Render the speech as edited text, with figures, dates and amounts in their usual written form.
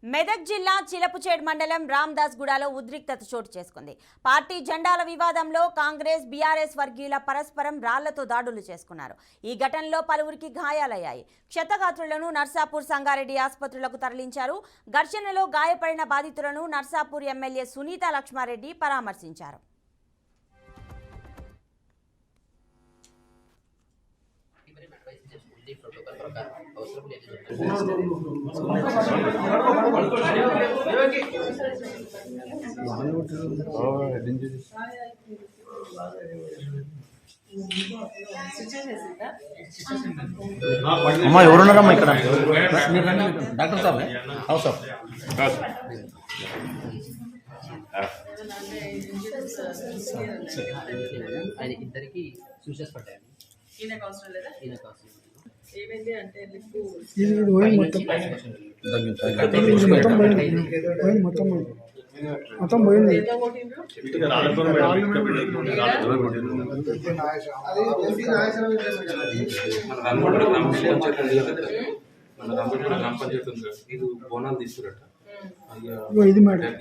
మెదక్ జిల్లా చిలపుచేడ్ మండలం రామదాస్గూడలో ఉద్రిక్తత చోటు చేసుకుంది. పార్టీ జెండాల వివాదంలో కాంగ్రెస్ బీఆర్ఎస్ వర్గీయుల పరస్పరం రాళ్లతో దాడులు చేసుకున్నారు. ఈ ఘటనలో పలువురికి గాయాలయ్యాయి. క్షతగాత్రులను నర్సాపూర్ సంగారెడ్డి ఆసుపత్రులకు తరలించారు. ఘర్షణలో గాయపడిన బాధితులను నర్సాపూర్ ఎమ్మెల్యే సునీత లక్ష్మారెడ్డి పరామర్శించారు. అమ్మా ఎవరున్నారమ్మా ఇక్కడ? డాక్టర్ సాబ్ హౌస్ సాబ్ ఆయన ఇద్దరికి సూచనలు పడ్డాయి. ఈయనకు అవసరం లేదా? ఈయనకు అవసరం ఏమైంది అంటే లిప్పు మొత్తం పోయింది. ఇది బోనాలు తీసుకురట ఇది మేడం